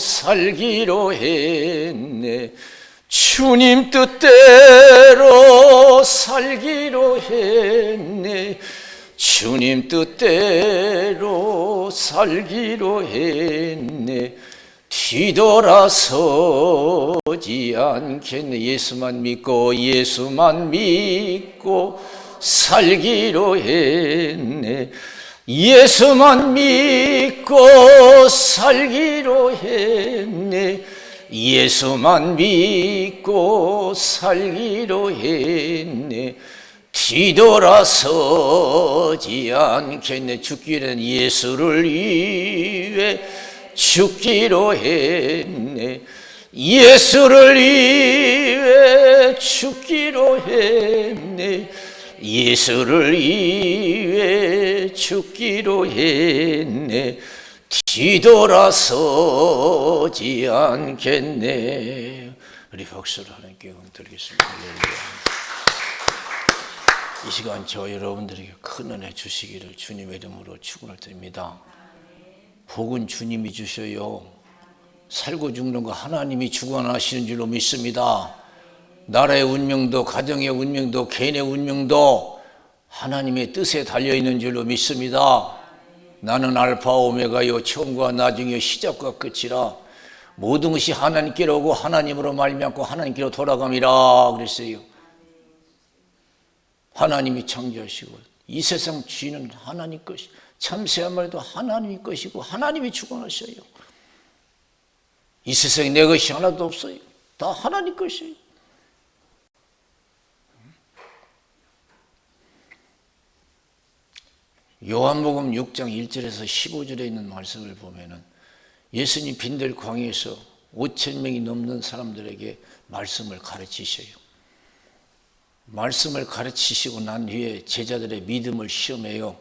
살기로 했네. 주님 뜻대로 살기로 했네. 주님 뜻대로 살기로 했네. 뒤돌아서지 않겠네. 예수만 믿고 살기로 했네. 예수만 믿고 살기로 했네. 예수만 믿고 살기로 했네. 뒤돌아서지 않겠네. 죽기는 예수를 위해 죽기로 했네. 예수를 위해 죽기로 했네. 예수를 위해 죽기로 했네. 뒤돌아서지 않겠네. 우리 박수를 하나님께 영광 드리겠습니다. 이 시간 저 여러분들에게 큰 은혜 주시기를 주님의 이름으로 축원을 드립니다. 복은 주님이 주셔요. 살고 죽는 거 하나님이 주관하시는 줄로 믿습니다. 나라의 운명도, 가정의 운명도, 개인의 운명도 하나님의 뜻에 달려있는 줄로 믿습니다. 나는 알파 오메가요, 처음과 나중이요, 시작과 끝이라. 모든 것이 하나님께로 오고 하나님으로 말미암고 하나님께로 돌아감이라 그랬어요. 하나님이 창조하시고 이 세상 주인은 하나님 것이, 참새한 마리도 하나님 것이고 하나님이 주관하셔요. 이 세상에 내 것이 하나도 없어요. 다 하나님 것이에요. 요한복음 6장 1절에서 15절에 있는 말씀을 보면은 예수님 빈들 광야에서 5,000명이 넘는 사람들에게 말씀을 가르치셔요. 말씀을 가르치시고 난 후에 제자들의 믿음을 시험해요.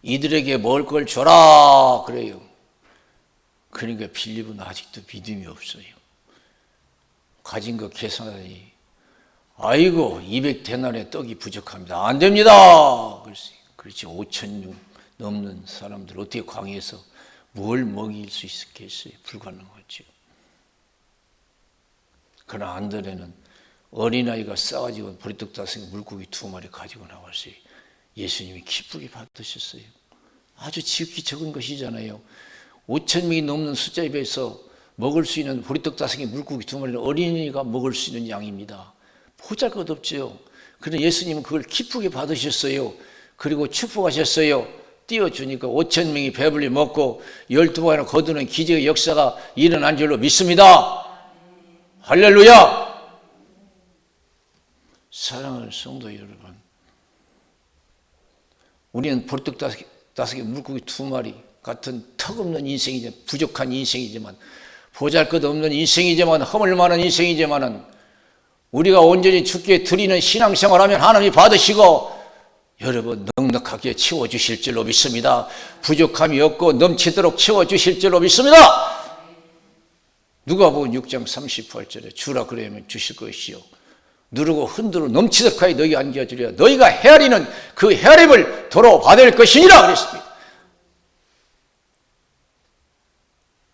이들에게 먹을 걸 줘라 그래요. 그러니까 빌립은 아직도 믿음이 없어요. 가진 거 계산하니 아이고 200데나리의 떡이 부족합니다. 안 됩니다. 그렇지 5,000명 넘는 사람들 어떻게 광야에서 뭘 먹일 수 있겠어요? 불가능하죠. 그러나 안드레는 어린아이가 싸가지고 보리떡 5개 물고기 2마리 가지고 나왔어요. 예수님이 기쁘게 받으셨어요. 아주 지극히 적은 것이잖아요. 5,000명이 넘는 숫자에 비해서 먹을 수 있는 보리떡 5개 물고기 2마리는 어린이가 먹을 수 있는 양입니다. 보잘것없죠. 그런데 예수님은 그걸 기쁘게 받으셨어요. 그리고 축복하셨어요. 띄워주니까 5,000명이 배불리 먹고 12번이나 거두는 기적의 역사가 일어난 줄로 믿습니다. 할렐루야. 사랑하는 성도 여러분, 우리는 보리떡 5개 물고기 2마리 같은 턱없는 인생이지만, 부족한 인생이지만, 보잘것없는 인생이지만, 허물만한 인생이지만 우리가 온전히 주께 드리는 신앙생활하면 하나님이 받으시고 여러분 넉넉하게 채워주실 줄로 믿습니다. 부족함이 없고 넘치도록 채워주실 줄로 믿습니다. 누가복음 6장 38절에 주라 그러면 주실 것이요 누르고 흔들어 넘치도록 하여 너희가 안겨주리라. 너희가 헤아리는 그 헤아림을 도로 받을 것이니라 그랬습니다.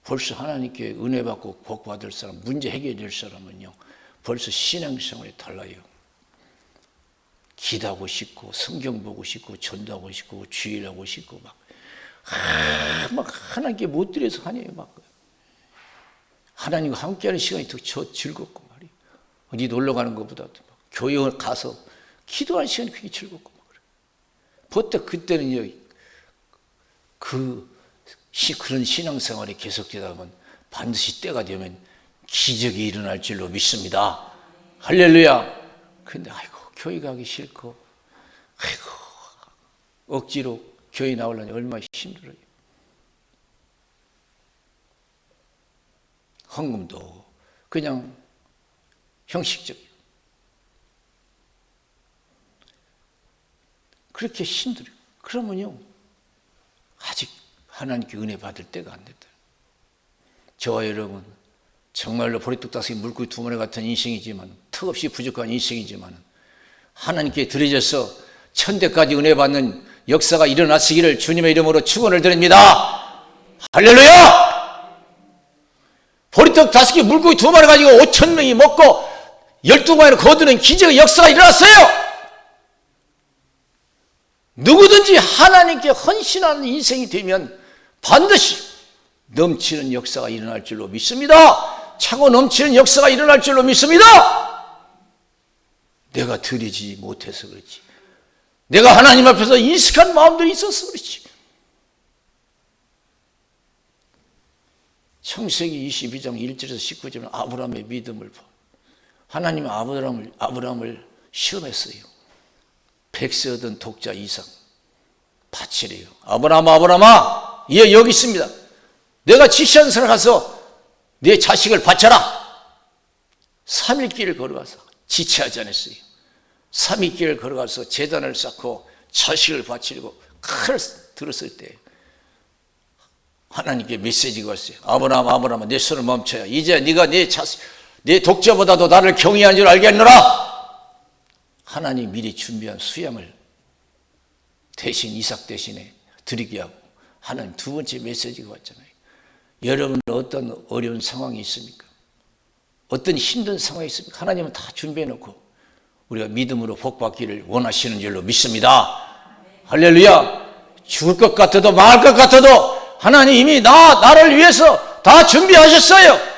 벌써 하나님께 은혜 받고 복 받을 사람, 문제 해결될 사람은요 벌써 신앙생활이 달라요. 기도하고 싶고 성경 보고 싶고 전도하고 싶고 주일하고 싶고 막 하나님께 못 드려서 하네요. 막 하나님과 함께하는 시간이 더 즐겁고 말이에요. 어디 놀러 가는 것보다도 막 교회 가서 기도하는 시간이 그게 즐겁고 막 그래요. 보통 그때는요 그런 신앙생활이 계속되다 보면 반드시 때가 되면 기적이 일어날 줄로 믿습니다. 할렐루야. 근데 아이고 교회 가기 싫고 아이고 억지로 교회 나오려니 얼마나 힘들어요. 헌금도 그냥 형식적이에요. 그렇게 힘들어요. 그러면요 아직 하나님께 은혜 받을 때가 안 됐다. 저와 여러분 정말로 보리떡 5개 물고기 2마리 같은 인생이지만, 턱없이 부족한 인생이지만 하나님께 드려져서 천대까지 은혜 받는 역사가 일어나시기를 주님의 이름으로 축원을 드립니다. 할렐루야. 보리떡 5개 물고기 2마리 가지고 5천 명이 먹고 12마리를 거두는 기적의 역사가 일어났어요. 누구든지 하나님께 헌신하는 인생이 되면 반드시 넘치는 역사가 일어날 줄로 믿습니다. 차고 넘치는 역사가 일어날 줄로 믿습니다. 내가 드려지지 못해서 그렇지. 내가 하나님 앞에서 인식한 마음들이 있어서 그렇지. 창세기 22장 1절에서 19절은 아브라함의 믿음을 봐. 하나님은 아브라함을 시험했어요. 100세 얻은 독자 이삭 바치래요. 아브라함아, 예, 여기 있습니다. 내가 지시한 산에 가서 내 자식을 바쳐라. 3일 길을 걸어가서 지체하지 않았어요. 3일 길을 걸어가서 제단을 쌓고 자식을 바치려고 칼을 들었을 때 하나님께 메시지가 왔어요. 아브라함아, 내 손을 멈춰야. 이제 네가 내 독자보다도 나를 경외한 줄 알겠노라. 하나님 미리 준비한 수양을 대신 이삭 대신에 드리게 하고 하나님 두 번째 메시지가 왔잖아요. 여러분은 어떤 어려운 상황이 있습니까? 어떤 힘든 상황이 있습니까? 하나님은 다 준비해 놓고 우리가 믿음으로 복받기를 원하시는 줄로 믿습니다. 할렐루야. 죽을 것 같아도 망할 것 같아도 하나님 이미 나를 위해서 다 준비하셨어요.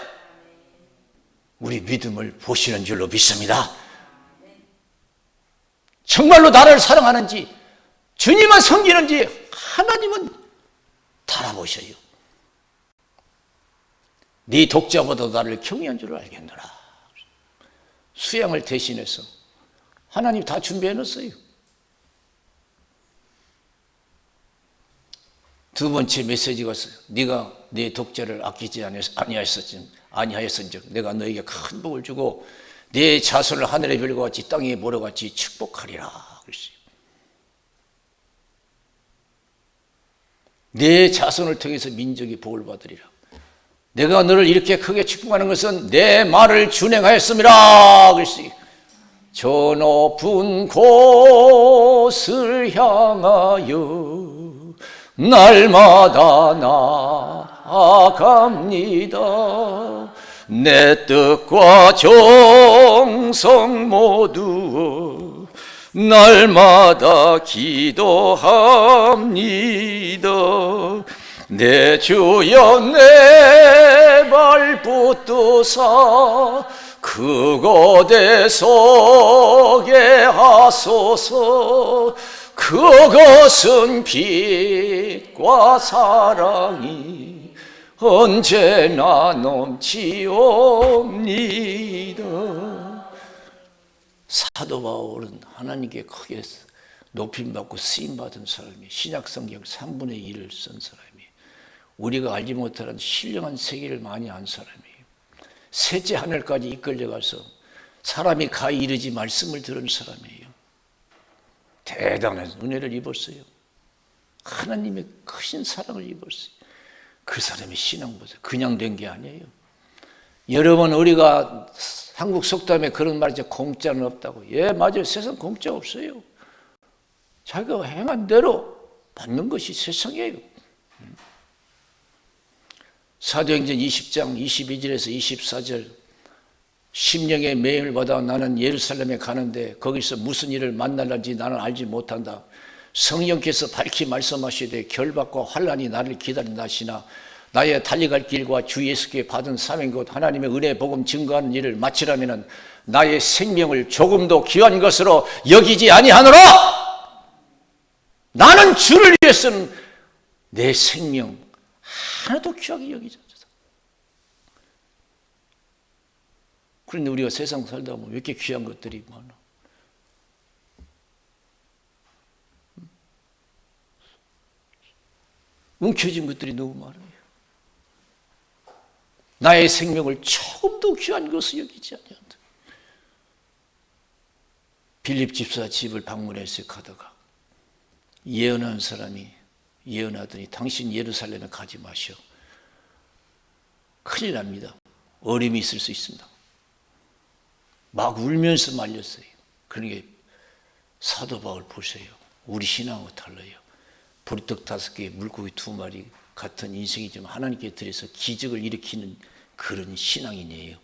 우리 믿음을 보시는 줄로 믿습니다. 정말로 나를 사랑하는지 주님만 섬기는지 하나님은 달아보셔요. 네 독자보다 나를 경외한 줄 알겠노라. 수양을 대신해서 하나님 다 준비해놨어요. 두 번째 메시지가 왔어요. 네가 네 독자를 아끼지 아니하였은즉 내가 너에게 큰 복을 주고 네 자손을 하늘의 별과 같이 땅의 모래와 같이 축복하리라. 그랬어요. 네 자손을 통해서 민족이 복을 받으리라. 내가 너를 이렇게 크게 축복하는 것은 내 말을 준행하였음이라. 그랬어요. 저 높은 곳을 향하여 날마다 나아갑니다. 내 뜻과 정성 모두 날마다 기도합니다. 내 주여 내 발 붙드사 그곳에 서게 하소서. 그것은 빛과 사랑이 언제나 넘치옵니다. 사도 바울은 하나님께 크게 높임받고 쓰임받은 사람이에요. 신약성경 3분의 1을 쓴 사람이에요. 우리가 알지 못하는 신령한 세계를 많이 안 사람이에요. 셋째 하늘까지 이끌려가서 사람이 가히 이르지 말씀을 들은 사람이에요. 대단한 은혜를 입었어요. 하나님의 크신 사랑을 입었어요. 그 사람의 신앙 보세요. 그냥 된 게 아니에요. 여러분, 우리가 한국 속담에 그런 말이죠. 공짜는 없다고. 예, 맞아요. 세상 공짜 없어요. 자기가 행한 대로 받는 것이 세상이에요. 사도행전 20장 22절에서 24절 심령의 매임을 받아 나는 예루살렘에 가는데 거기서 무슨 일을 만날는지 나는 알지 못한다. 성령께서 밝히 말씀하시되 결박과 환난이 나를 기다린다 하시나 나의 달려갈 길과 주 예수께 받은 사명 곧 하나님의 은혜 복음 증거하는 일을 마치려면 나의 생명을 조금도 귀한 것으로 여기지 아니하노라. 나는 주를 위해서는 내 생명 하나도 귀하게 여기지 않는다. 그런데 우리가 세상 살다 보면 왜 이렇게 귀한 것들이 많아? 움켜진 것들이 너무 많아요. 나의 생명을 조금도 귀한 것을 여기지 않는다. 빌립 집사 집을 방문해서 가다가 예언한 사람이 예언하더니 당신 예루살렘에 가지 마시오. 큰일 납니다. 어림이 있을 수 있습니다. 막 울면서 말렸어요. 그러니까 사도 바울 보세요. 우리 신앙하고 달라요. 보리떡 5개, 물고기 2마리 같은 인생이지만 하나님께 드려서 기적을 일으키는 그런 신앙인이에요.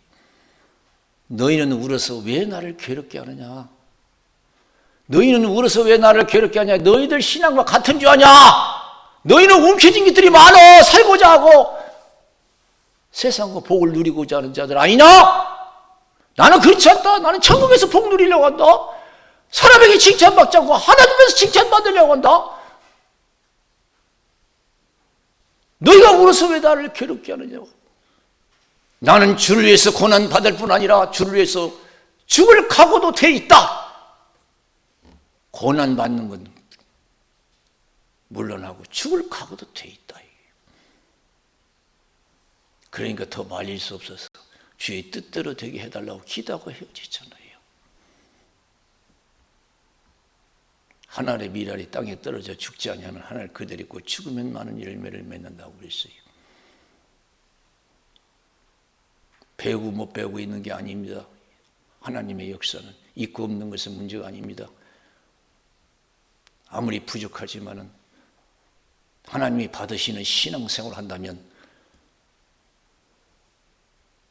너희는 울어서 왜 나를 괴롭게 하느냐? 너희는 울어서 왜 나를 괴롭게 하냐? 너희들 신앙과 같은 줄 아냐? 너희는 움켜진 것들이 많어. 살고자 하고 세상과 복을 누리고자 하는 자들 아니냐? 나는 그렇지 않다. 나는 천국에서 복 누리려고 한다. 사람에게 칭찬받지 않고 하나님에서 칭찬받으려고 한다. 너희가 울어서 왜 나를 괴롭게 하느냐고. 나는 주를 위해서 고난받을 뿐 아니라 주를 위해서 죽을 각오도 돼 있다. 고난받는 건 물론하고 죽을 각오도 돼 있다. 그러니까 더 말릴 수 없어서 주의 뜻대로 되게 해달라고 기도하고 헤어지잖아요. 하늘의 미랄이 땅에 떨어져 죽지 아니하면 하늘 그대로 있고 죽으면 많은 열매를 맺는다고 그랬어요. 배우고 못 배우고 있는 게 아닙니다. 하나님의 역사는 있고 없는 것은 문제가 아닙니다. 아무리 부족하지만은 하나님이 받으시는 신앙생활을 한다면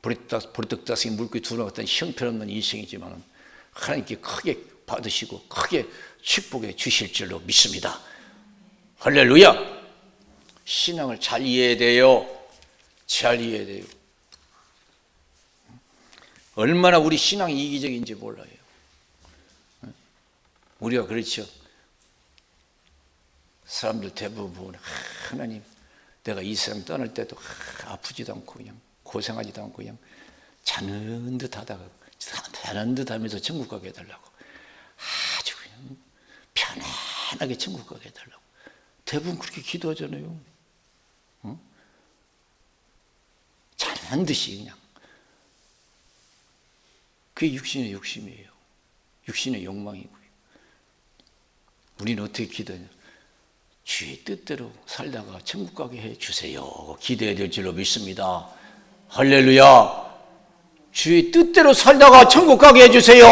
보리떡다섯이 물고기 두루 같은 형편없는 인생이지만은 하나님께 크게 받으시고 크게 축복해 주실 줄로 믿습니다. 할렐루야! 신앙을 잘 이해해야 돼요. 잘 이해해야 돼요. 얼마나 우리 신앙이 이기적인지 몰라요. 우리가 그렇죠. 사람들 대부분 보면 하나님 내가 이 세상 떠날 때도 아프지도 않고 그냥 고생하지도 않고 그냥 자는 듯 하다가 자는 듯 하면서 천국 가게 해달라고 아주 그냥 편안하게 천국 가게 해달라고 대부분 그렇게 기도하잖아요. 자는 듯이 그냥. 그게 육신의 욕심이에요. 육신의 욕망이고요. 우리는 어떻게 기도하냐? 주의 뜻대로 살다가 천국 가게 해주세요. 기도해야 될 줄로 믿습니다. 할렐루야! 주의 뜻대로 살다가 천국 가게 해주세요.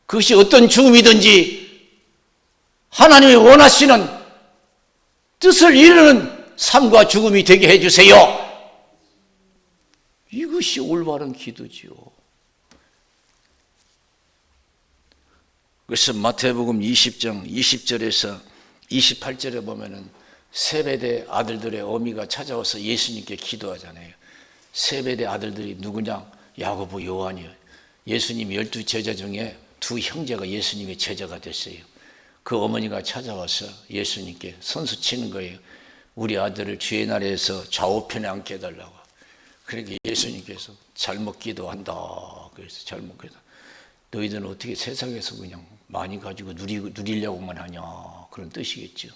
그것이 어떤 죽음이든지 하나님이 원하시는 뜻을 이루는 삶과 죽음이 되게 해주세요. 이것이 올바른 기도지요. 그래서 마태복음 20장 20절에서 28절에 보면은 세베대 아들들의 어미가 찾아와서 예수님께 기도하잖아요. 세베대 아들들이 누구냐? 야고보, 요한이요. 예수님 12 제자 중에 두 형제가 예수님의 제자가 됐어요. 그 어머니가 찾아와서 예수님께 선수 치는 거예요. 우리 아들을 주의 나라에서 좌우편에 앉게 해달라고. 그러니까 예수님께서 잘못 기도한다. 그래서 잘못 기도. 너희들은 어떻게 세상에서 그냥 많이 가지고 누리려고만 하냐. 그런 뜻이겠죠.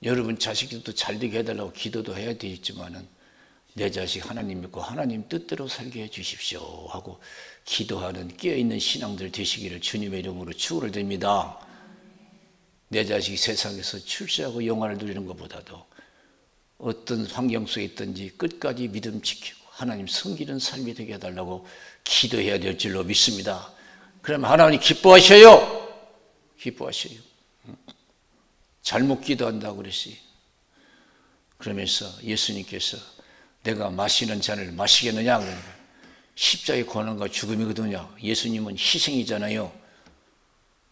여러분 자식들도 잘 되게 해달라고 기도도 해야 되겠지만은 내 자식 하나님 믿고 하나님 뜻대로 살게 해 주십시오 하고 기도하는 깨어있는 신앙들 되시기를 주님의 이름으로 축원을 드립니다. 내 자식이 세상에서 출세하고 영화를 누리는 것보다도 어떤 환경 속에 있든지 끝까지 믿음 지키고 하나님 섬기는 삶이 되게 해달라고 기도해야 될 줄로 믿습니다. 그러면 하나님 기뻐하셔요. 기뻐하셔요. 잘못 기도한다고 그랬어요. 그러면서 예수님께서 내가 마시는 잔을 마시겠느냐? 그러니까 십자가의 고난과 죽음이거든요. 예수님은 희생이잖아요.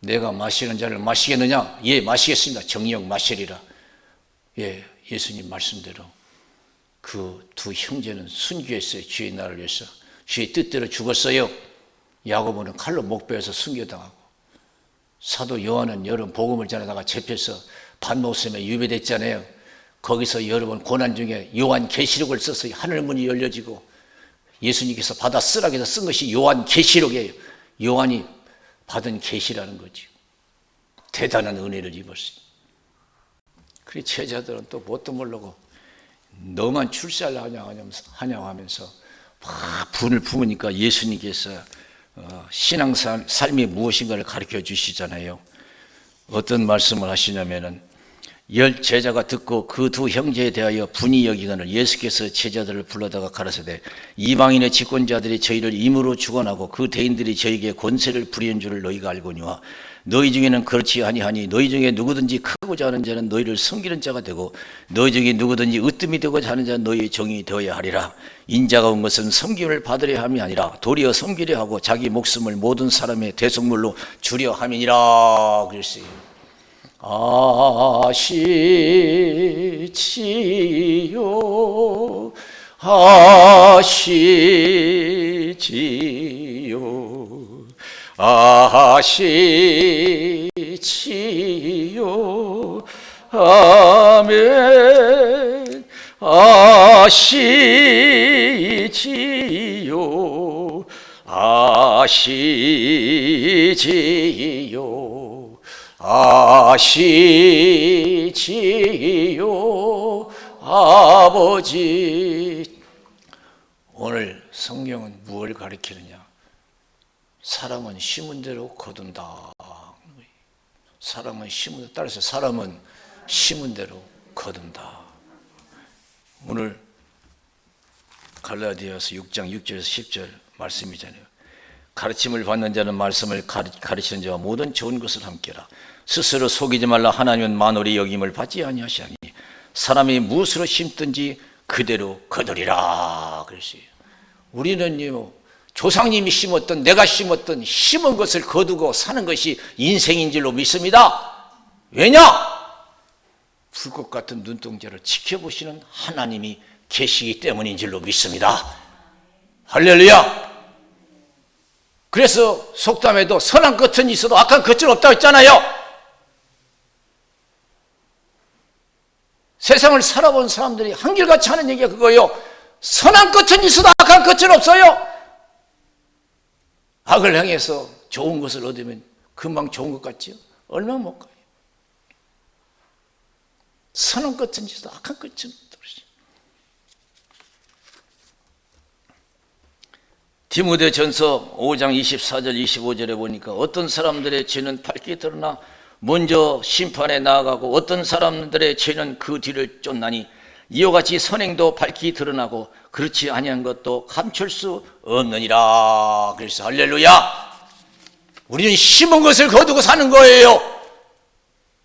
내가 마시는 잔을 마시겠느냐? 예, 마시겠습니다. 정녕 마시리라. 예, 예수님 말씀대로 그 두 형제는 순교했어요. 주의 나라를 위해서. 주의 뜻대로 죽었어요. 야고보는 칼로 목베어서 순교당하고 사도 요한은 여러분 복음을 전하다가 잡혀서 반모섬에 유배됐잖아요. 거기서 여러분 고난 중에 요한 계시록을 써서 하늘문이 열려지고 예수님께서 받아 쓰라고 해서 쓴 것이 요한 계시록이에요. 요한이 받은 계시라는 거죠. 대단한 은혜를 입었어요. 그래 제자들은 또 뭣도 모르고 너만 출세하려고 하냐고 하면서 막 분을 품으니까 예수님께서 신앙 삶이 무엇인가를 가르쳐 주시잖아요. 어떤 말씀을 하시냐면은 열 제자가 듣고 그 두 형제에 대하여 분이 여기거늘 예수께서 제자들을 불러다가 가라사대 이방인의 집권자들이 저희를 임으로 주관하고 그 대인들이 저에게 권세를 부리는 줄을 너희가 알거니와 너희 중에는 그렇지 아니하니 너희 중에 누구든지 크고자 하는 자는 너희를 섬기는 자가 되고 너희 중에 누구든지 으뜸이 되고자 하는 자는 너희의 종이 되어야 하리라. 인자가 온 것은 섬김을 받으려 함이 아니라 도리어 섬기려 하고 자기 목숨을 모든 사람의 대속물로 주려 함이니라. 그랬어요. 아시지요 아시지요 아시지요 아멘 아시지요 아시지요 아시지요 아버지. 오늘 성경은 무엇을 가리키느냐? 사람은 심은 대로 거둔다. 사람은 심은 대로, 따라서 사람은 심은 대로 거둔다. 오늘 갈라디아서 6장 6절에서 10절 말씀이잖아요. 가르침을 받는 자는 말씀을 가르치는 자와 모든 좋은 것을 함께라. 스스로 속이지 말라. 하나님은 만월이 여김을 받지 아니하시나니 사람이 무엇으로 심든지 그대로 거두리라. 그랬어요. 우리는요, 조상님이 심었던, 내가 심었던 심은 것을 거두고 사는 것이 인생인 줄로 믿습니다. 왜냐? 불꽃 같은 눈동자를 지켜보시는 하나님이 계시기 때문인 줄로 믿습니다. 할렐루야. 그래서 속담에도 선한 끝은 있어도 악한 끝은 없다고 했잖아요. 세상을 살아본 사람들이 한결같이 하는 얘기가 그거예요. 선한 끝은 있어도 악한 끝은 없어요. 악을 행해서 좋은 것을 얻으면 금방 좋은 것 같지요? 얼마 못 가요. 선한 끝은 있어도 악한 끝은 없다. 디모데전서 5장 24절 25절에 보니까 어떤 사람들의 죄는 밝게 드러나 먼저 심판에 나아가고 어떤 사람들의 죄는 그 뒤를 쫓나니 이와 같이 선행도 밝게 드러나고 그렇지 아니한 것도 감출 수 없느니라. 그래서 할렐루야. 우리는 심은 것을 거두고 사는 거예요.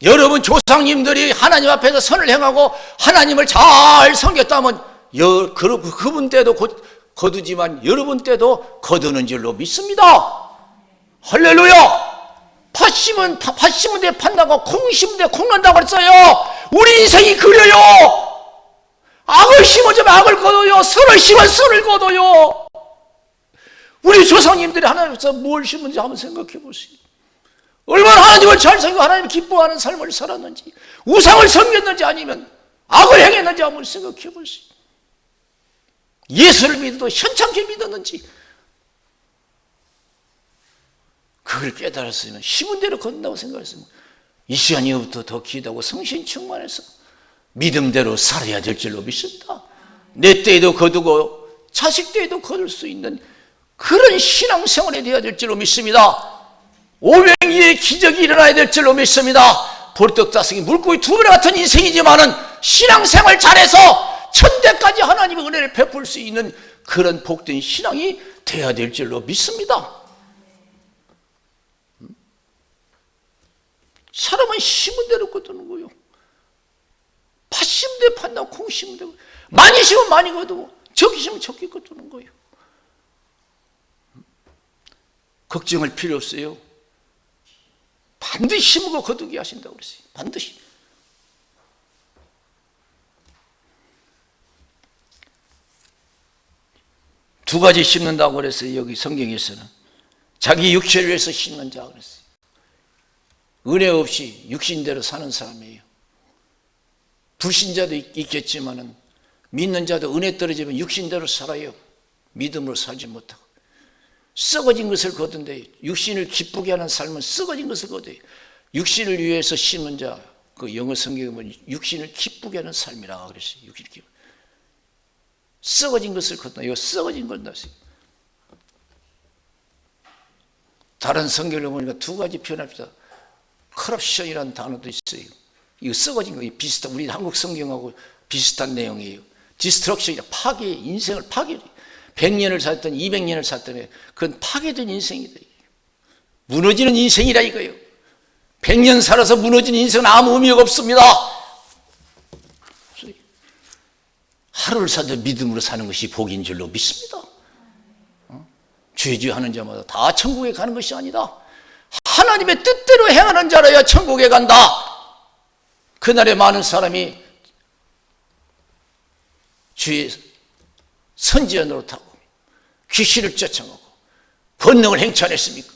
여러분 조상님들이 하나님 앞에서 선을 행하고 하나님을 잘 섬겼다면 그분 때도 거두지만 여러분 때도 거두는 줄로 믿습니다. 할렐루야. 팥 심은 데 판다고 콩 심은 데 콩 난다고 그랬어요. 우리 인생이 그래요. 악을 심어주면 악을 거둬요. 선을 심으면 선을 거둬요. 우리 조상님들이 하나님께서 뭘 심은지 한번 생각해 보세요. 얼마나 하나님을 잘 섬기고 하나님 기뻐하는 삶을 살았는지, 우상을 섬겼는지 아니면 악을 행했는지 한번 생각해 보세요. 예수를 믿어도 현창케 믿었는지, 그걸 깨달았으면 심은 대로 걷는다고 생각했으면 이 시간 이후부터 더 기도하고 성신 충만해서 믿음대로 살아야 될 줄로 믿습니다. 내 때에도 거두고 자식 때에도 거둘 수 있는 그런 신앙생활이 되어야 될 줄로 믿습니다. 오병이의 기적이 일어나야 될 줄로 믿습니다. 보리떡 다섯이 물고기 두 배 같은 인생이지만은 신앙생활 잘해서 천대까지 하나님의 은혜를 베풀 수 있는 그런 복된 신앙이 되어야 될 줄로 믿습니다. 사람은 심은 대로 거두는 거예요. 팥 심은 데 판다고 콩 심은 데, 많이 심으면 많이 거두고 적게 심으면 적게 거두는 거예요. 걱정할 필요 없어요. 반드시 심고 거두게 하신다고 그랬어요. 반드시. 두 가지 심는다고 그랬어요. 여기 성경에서는 자기 육체를 위해서 심는 자 그랬어요. 은혜 없이 육신대로 사는 사람이에요. 불신자도 있겠지만은 믿는 자도 은혜 떨어지면 육신대로 살아요. 믿음으로 살지 못하고 썩어진 것을 거둔대요. 육신을 기쁘게 하는 삶은 썩어진 것을 거둬요. 육신을 위해서 심는 자, 그 영어 성경에 보면 육신을 기쁘게 하는 삶이라 그랬어요. 육신을 기쁘게. 썩어진 것을 거둔다. 이거 썩어진 걸 넣었어요. 다른 성경을 보니까 두 가지 표현합니다. 커럽션이라는 단어도 있어요. 이거 썩어진 거, 비슷한, 우리 한국 성경하고 비슷한 내용이에요. 디스트럭션이라 파괴, 인생을 파괴. 100년을 살던 200년을 살던 그건 파괴된 인생이다. 무너지는 인생이라 이거예요. 100년 살아서 무너진 인생은 아무 의미가 없습니다. 하루를 살도 믿음으로 사는 것이 복인 줄로 믿습니다. 주의 하는 자마다 다 천국에 가는 것이 아니다. 하나님의 뜻대로 행하는 자라야 천국에 간다. 그날에 많은 사람이 주의 선지자 노릇하고 귀신을 쫓아가고 권능을 행치 않았습니까?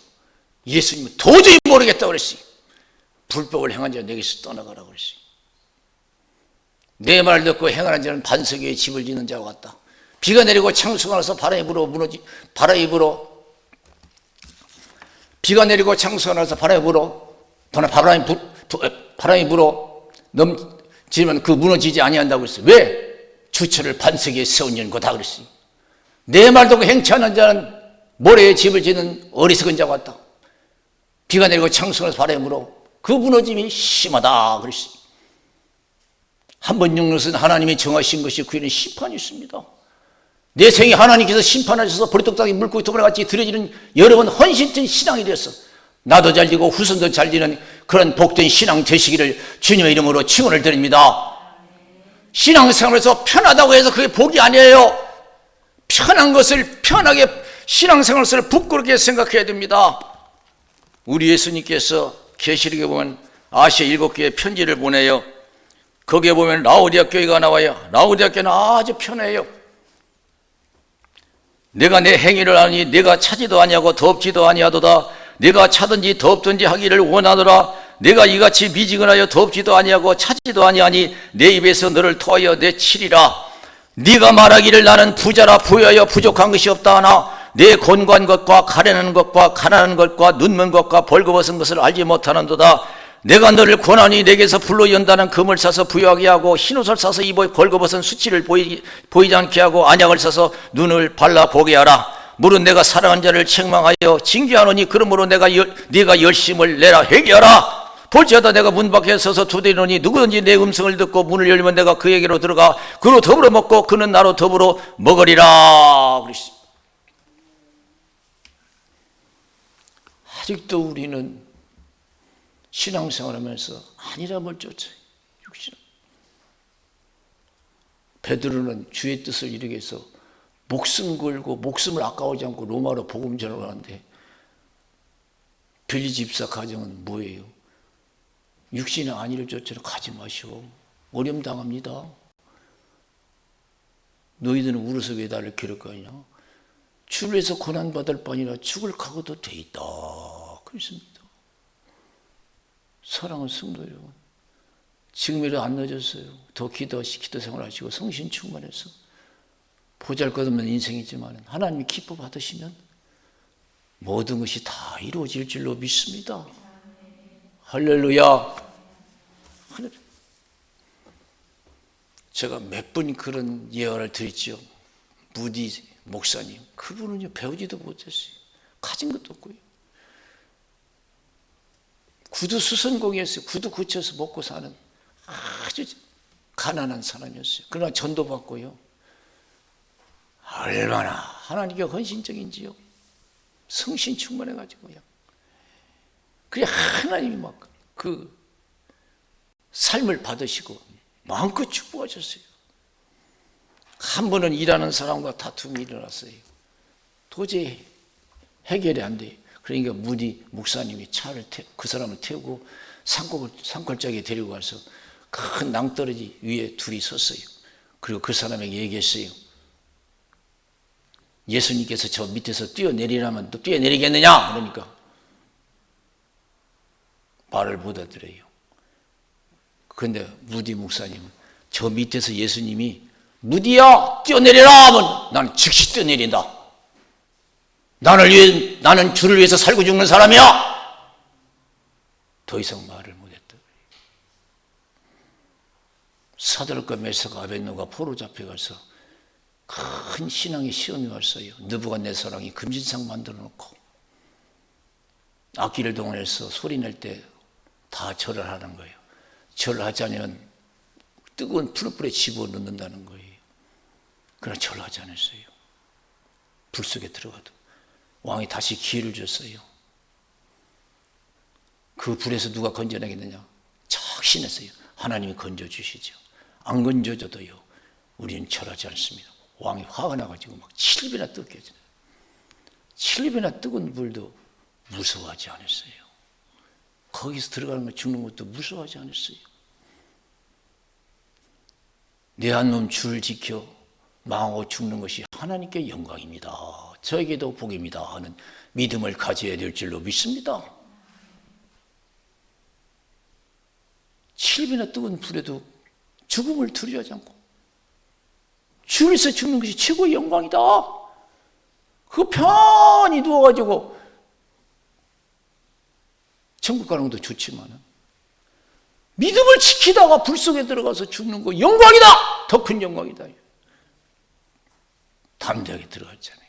예수님은 도저히 모르겠다고 그랬어요. 불법을 행한 자 내게서 떠나가라고 그랬어요. 내 말 듣고 행하는 자는 반석 위에 집을 짓는 자와 같다. 비가 내리고 창수가 나서 비가 내리고 창수가 나서 바람이 불어 넘치면 그 무너지지 아니한다고 그랬어요. 왜? 주처를 반석 위에 세운 연고다 그랬어요. 내 말 듣고 행치 않는 자는 모래에 집을 짓는 어리석은 자와 같다. 비가 내리고 창수가 나서 바람이 불어 그 무너짐이 심하다 그랬어요. 한번 죽는 것은 하나님이 정하신 것이 그 일은 심판이 있습니다. 내 생에 하나님께서 심판하셔서 버리떡당이 물고기 토벌에 같이 들여지는 여러분 헌신된 신앙이 되었어. 나도 잘 되고 후손도 잘 되는 그런 복된 신앙 되시기를 주님의 이름으로 축원을 드립니다. 신앙생활에서 편하다고 해서 그게 복이 아니에요. 편한 것을 편하게 신앙생활을 부끄럽게 생각해야 됩니다. 우리 예수님께서 계시록에 보면 아시아 7교회 편지를 보내요. 거기에 보면 라오디아 교회가 나와요. 라오디아 교회는 아주 편해요. 내가 내 행위를 아니 내가 차지도 아니하고 덥지도 아니하도다. 내가 차든지 덥든지 하기를 원하노라. 내가 이같이 미지근하여 덥지도 아니하고 차지도 아니하니 내 입에서 너를 토하여 내치리라. 네가 말하기를 나는 부자라 부여하여 부족한 것이 없다 하나 내 곤고한 것과 가련한 것과 가난한 것과 눈먼 것과 벌거벗은 것을 알지 못하는도다. 내가 너를 고난이 내게서 불로 연다는 금을 사서 부유하게 하고 흰옷을 사서 입어 벌거벗은 수치를 보이지 않게 하고 안약을 사서 눈을 발라 보게 하라. 물은 내가 사랑한 자를 책망하여 징계하노니 그러므로 네가 열심을 내라. 회개하라. 볼지어다 내가 문 밖에 서서 두드리노니 누구든지 내 음성을 듣고 문을 열면 내가 그에게로 들어가 그로 더불어 먹고 그는 나로 더불어 먹으리라. 아직도 우리는 신앙생활하면서 아니라뭘 쫓아요. 육신. 베드로는 주의 뜻을 이루기 위해서 목숨 걸고 목숨을 아까워하지 않고 로마로 복음 전을 하는데 빌리 집사 가정은 뭐예요? 육신의 안위를 쫓으러 가지 마시오. 어려움 당합니다. 너희들은 울어서 왜 나를 괴롭게 하냐? 주를 위해서 고난받을 바니라 죽을 각오도 돼 있다. 그렇습니다. 사랑하는 성도 여러분, 지금이라도 안 늦었어요. 더 기도 생활하시고 성신 충만해서 보잘것없는 인생이지만 하나님이 기뻐 받으시면 모든 것이 다 이루어질 줄로 믿습니다. 할렐루야. 제가 몇 번 그런 예언을 드렸죠. 무디 목사님, 그분은요 배우지도 못했어요. 가진 것도 없고요. 구두 수선공이었어요. 구두 고쳐서 먹고 사는 아주 가난한 사람이었어요. 그러나 전도 받고요. 얼마나 하나님께 헌신적인지요. 성신 충만해가지고요. 그게 하나님이 막 그 삶을 받으시고 마음껏 축복하셨어요. 한 번은 일하는 사람과 다툼이 일어났어요. 도저히 해결이 안 돼요. 그러니까 무디 목사님이 그 사람을 태우고 산골짜기에 데리고 가서 큰 낭떠러지 위에 둘이 섰어요. 그리고 그 사람에게 얘기했어요. 예수님께서 저 밑에서 뛰어내리라면 또 뛰어내리겠느냐? 그러니까 말을 못 알아들어요. 그런데 무디 목사님은 저 밑에서 예수님이 무디야 뛰어내리라 하면 나는 즉시 뛰어내린다. 나는 주를 위해서 살고 죽는 사람이야. 더 이상 말을 못했다. 사드락과 메사가 아벳노가 포로 잡혀가서 큰 신앙의 시험이 왔어요. 느부갓네살왕이 금신상 만들어 놓고 악기를 동원해서 소리 낼 때 다 절을 하는 거예요. 절을 하지 않으면 뜨거운 푸른불에 집어넣는다는 거예요. 그러나 절을 하지 않았어요. 불 속에 들어가도 왕이 다시 기회를 줬어요. 그 불에서 누가 건져내겠느냐? 착신했어요. 하나님이 건져주시죠. 안 건져줘도요, 우리는 절하지 않습니다. 왕이 화가 나가지고 막 7배나 뜨거워져요. 7배나 뜨거운 불도 무서워하지 않았어요. 거기서 들어가는 거 죽는 것도 무서워하지 않았어요. 내 한 놈 줄 지켜 망하고 죽는 것이 하나님께 영광입니다. 저에게도 복입니다 하는 믿음을 가져야 될 줄로 믿습니다. 7배나 뜨거운 불에도 죽음을 두려워하지 않고 주에서 죽는 것이 최고의 영광이다. 그 편히 누워가지고 천국 가는 것도 좋지만 믿음을 지키다가 불 속에 들어가서 죽는 거 영광이다. 더 큰 영광이다. 담대하게 들어갔잖아요.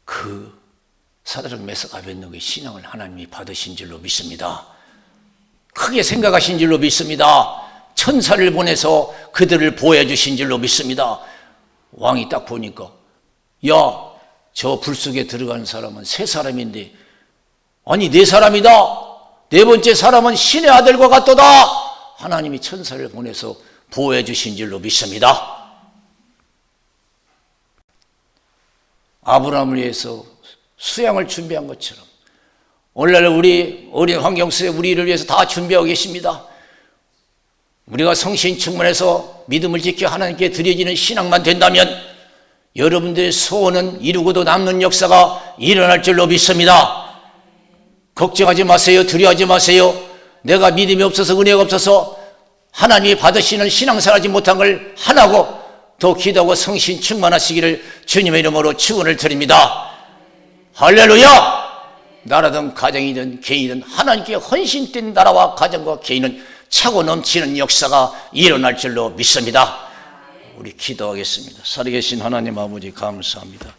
그 사드락 메삭 아벳느고의 신앙을 하나님이 받으신 줄로 믿습니다. 크게 생각하신 줄로 믿습니다. 천사를 보내서 그들을 보호해 주신 줄로 믿습니다. 왕이 딱 보니까 야, 저 불 속에 들어간 사람은 세 사람인데 아니 네 사람이다. 네 번째 사람은 신의 아들과 같도다. 하나님이 천사를 보내서 보호해 주신 줄로 믿습니다. 아브라함을 위해서 수양을 준비한 것처럼 오늘날 우리 어린 환경 속에 우리를 위해서 다 준비하고 계십니다. 우리가 성신 충만해서 믿음을 지켜 하나님께 드려지는 신앙만 된다면 여러분들의 소원은 이루고도 남는 역사가 일어날 줄로 믿습니다. 걱정하지 마세요. 두려워하지 마세요. 내가 믿음이 없어서 은혜가 없어서 하나님이 받으시는 신앙생활하지 못한 걸 하나고 더 기도하고 성신 충만하시기를 주님의 이름으로 축원을 드립니다. 할렐루야! 나라든 가정이든 개인이든 하나님께 헌신된 나라와 가정과 개인은 차고 넘치는 역사가 일어날 줄로 믿습니다. 우리 기도하겠습니다. 살아계신 하나님 아버지 감사합니다.